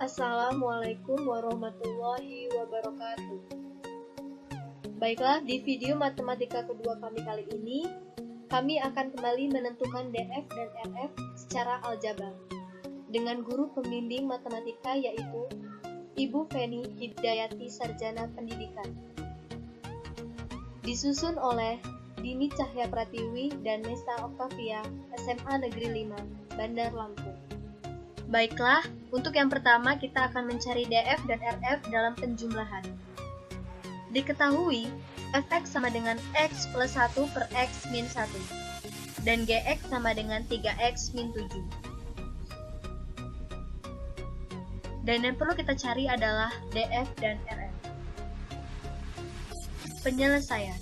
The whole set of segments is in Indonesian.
Assalamualaikum warahmatullahi wabarakatuh. Baiklah, di video matematika kedua kami kali ini, kami akan kembali menentukan DF dan RF secara aljabar dengan guru pembimbing matematika yaitu Ibu Feni Hidayati Sarjana Pendidikan. Disusun oleh Dini Cahya Pratiwi dan Nesa Oktavia, SMA Negeri 5, Bandar Lampung. Baiklah, untuk yang pertama kita akan mencari DF dan RF dalam penjumlahan. Diketahui, Fx sama dengan X plus 1 per X min 1, dan Gx sama dengan 3X min 7. Dan yang perlu kita cari adalah DF dan RF. Penyelesaian.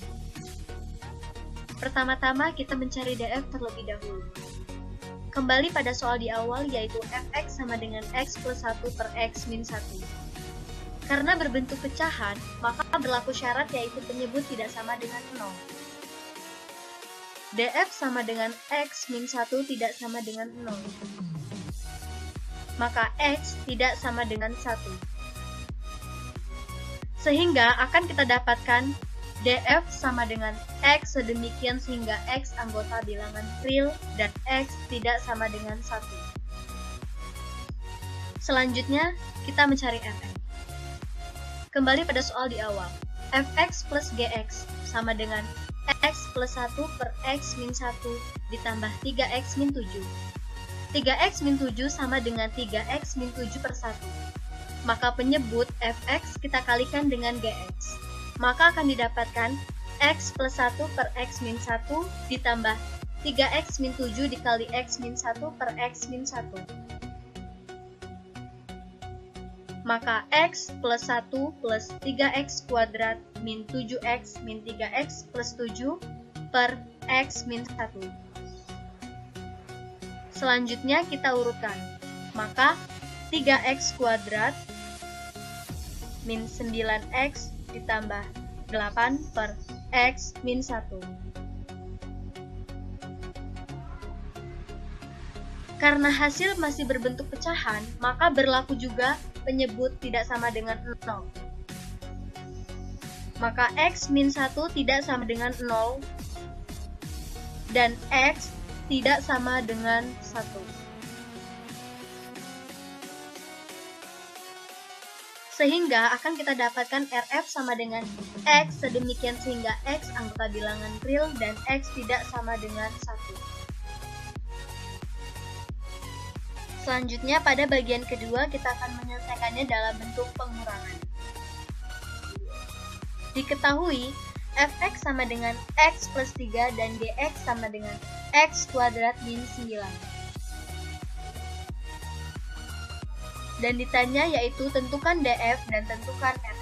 Pertama-tama kita mencari DF terlebih dahulu. Kembali pada soal di awal yaitu Fx sama dengan X plus 1 per X min 1. Karena berbentuk pecahan, maka berlaku syarat yaitu penyebut tidak sama dengan 0. DF sama dengan X min 1 tidak sama dengan 0. Maka X tidak sama dengan 1. Sehingga akan kita dapatkan DF sama dengan X sedemikian sehingga X anggota bilangan real dan X tidak sama dengan 1. Selanjutnya, kita mencari Fn. Kembali pada soal di awal. Fx plus Gx sama dengan X plus 1 per X min 1 ditambah 3X min 7. 3X min 7 sama dengan 3X min 7 per 1. Maka penyebut Fx kita kalikan dengan Gx. Maka akan didapatkan X plus 1 per X min 1 ditambah 3X min 7 dikali X min 1 per X min 1. Maka X plus 1 plus 3X kuadrat min 7X min 3X plus 7 per X min 1. Selanjutnya kita urutkan. Maka 3X kuadrat min 9X ditambah 8 per X min 1. Karena hasil masih berbentuk pecahan, maka berlaku juga penyebut tidak sama dengan 0. Maka X min 1 tidak sama dengan 0 dan X tidak sama dengan 1. Sehingga akan kita dapatkan RF sama dengan X sedemikian sehingga X anggota bilangan real dan X tidak sama dengan 1. Selanjutnya pada bagian kedua kita akan menyelesaikannya dalam bentuk pengurangan. Diketahui Fx sama dengan X plus 3 dan Gx sama dengan X kuadrat min 9. Dan ditanya yaitu tentukan DF dan tentukan RF.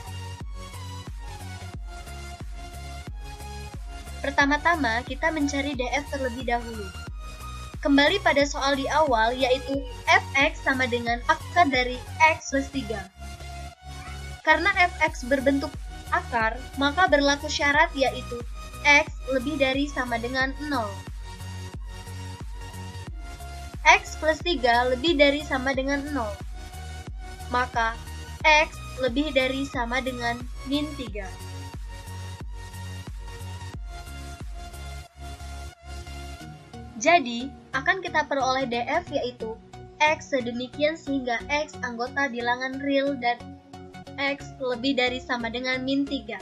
Pertama-tama kita mencari DF terlebih dahulu. Kembali pada soal di awal yaitu Fx sama dengan akar dari X plus 3. Karena Fx berbentuk akar, maka berlaku syarat yaitu X lebih dari sama dengan 0. X plus 3 lebih dari sama dengan 0. Maka X lebih dari sama dengan min 3. Jadi, akan kita peroleh DF yaitu X sedemikian sehingga X anggota bilangan real dan X lebih dari sama dengan min 3.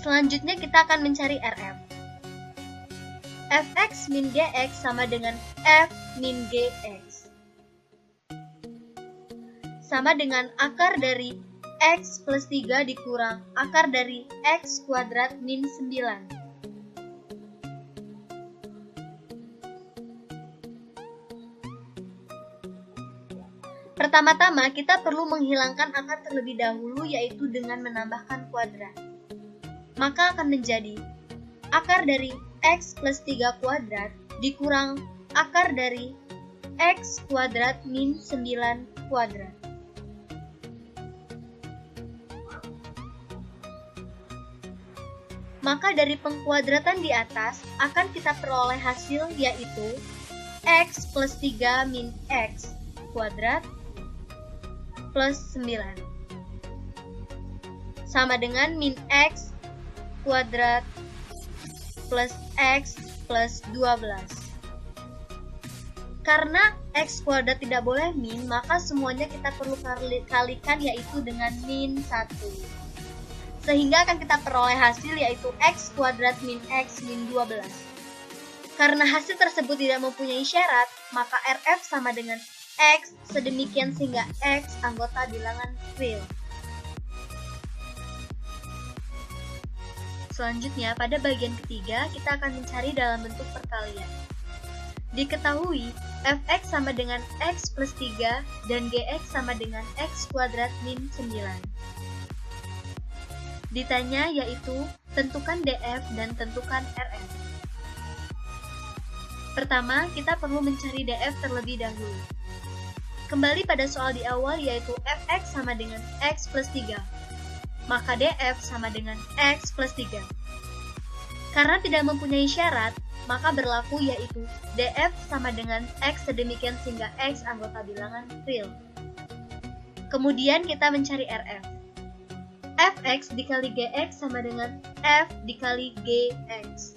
Selanjutnya kita akan mencari RF. Fx min Gx sama dengan F min Gx. Sama dengan akar dari X plus 3 dikurang akar dari X kuadrat min 9. Pertama-tama kita perlu menghilangkan akar terlebih dahulu yaitu dengan menambahkan kuadrat. Maka akan menjadi akar dari X plus 3 kuadrat dikurang akar dari X kuadrat min 9 kuadrat. Maka dari pengkuadratan di atas akan kita peroleh hasil yaitu X plus 3 min X kuadrat plus 9 sama dengan min X kuadrat plus X plus 12. Karena X kuadrat tidak boleh min, maka semuanya kita perlu kalikan, yaitu dengan min 1. Sehingga akan kita peroleh hasil yaitu X kuadrat min X min 12. Karena hasil tersebut tidak mempunyai syarat, maka RF sama dengan X sedemikian sehingga X anggota bilangan real. Selanjutnya, pada bagian ketiga, kita akan mencari dalam bentuk perkalian. Diketahui, fx sama dengan x plus 3 dan gx sama dengan x kuadrat min 9. Ditanya yaitu, tentukan df dan tentukan rf. Pertama, kita perlu mencari df terlebih dahulu. Kembali pada soal di awal yaitu fx sama dengan x plus 3. Maka df sama dengan x plus 3. Karena tidak mempunyai syarat, maka berlaku yaitu df sama dengan x sedemikian sehingga x anggota bilangan real. Kemudian kita mencari rf. Fx dikali gx sama dengan f dikali gx.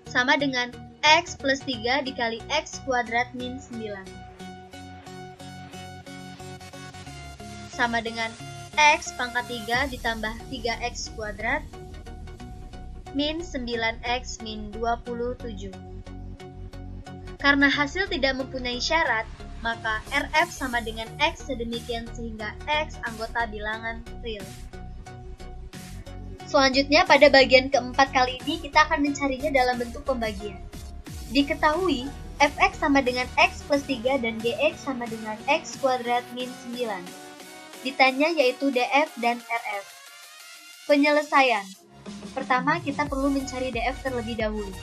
Sama dengan x plus 3 dikali x kuadrat min 9. Sama dengan x pangkat 3 ditambah 3x kuadrat min 9x min 27. Karena hasil tidak mempunyai syarat, maka RF sama dengan X sedemikian sehingga X anggota bilangan real. Selanjutnya pada bagian keempat kali ini kita akan mencarinya dalam bentuk pembagian. Diketahui Fx sama dengan X plus 3 dan Gx sama dengan X kuadrat min 9. Ditanya yaitu DF dan RF. Penyelesaian. Pertama, kita perlu mencari df terlebih dahulu,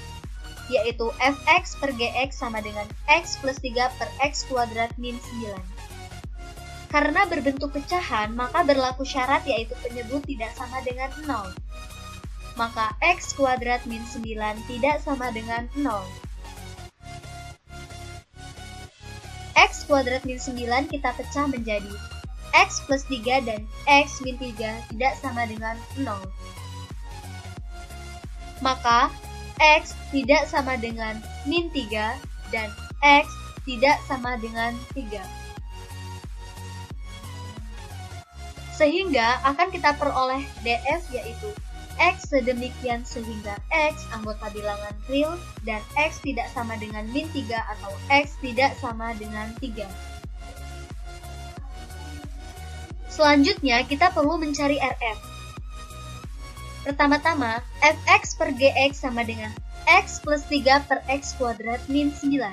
yaitu fx per gx sama dengan x plus 3 per x kuadrat min 9. Karena berbentuk pecahan, maka berlaku syarat yaitu penyebut tidak sama dengan 0. Maka x kuadrat min 9 tidak sama dengan 0. X kuadrat min 9 kita pecah menjadi x plus 3 dan x min 3 tidak sama dengan 0. Maka x tidak sama dengan min 3 dan x tidak sama dengan 3. Sehingga akan kita peroleh df yaitu x sedemikian sehingga x anggota bilangan real dan x tidak sama dengan min 3 atau x tidak sama dengan 3. Selanjutnya kita perlu mencari rf. Pertama-tama, fx per gx sama dengan x plus 3 per x kuadrat min 9.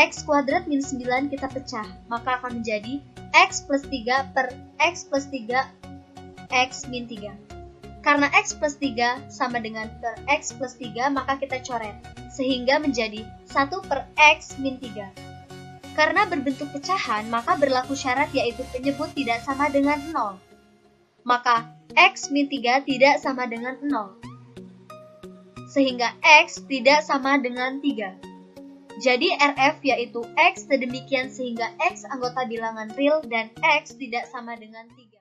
X kuadrat min 9 kita pecah, maka akan menjadi x plus 3 per x plus 3 x min 3. Karena x plus 3 sama dengan per x plus 3, maka kita coret, sehingga menjadi 1 per x min 3. Karena berbentuk pecahan, maka berlaku syarat yaitu penyebut tidak sama dengan 0. Maka x min 3 tidak sama dengan 0. Sehingga x tidak sama dengan 3. Jadi RF yaitu x sedemikian sehingga x anggota bilangan real dan x tidak sama dengan 3.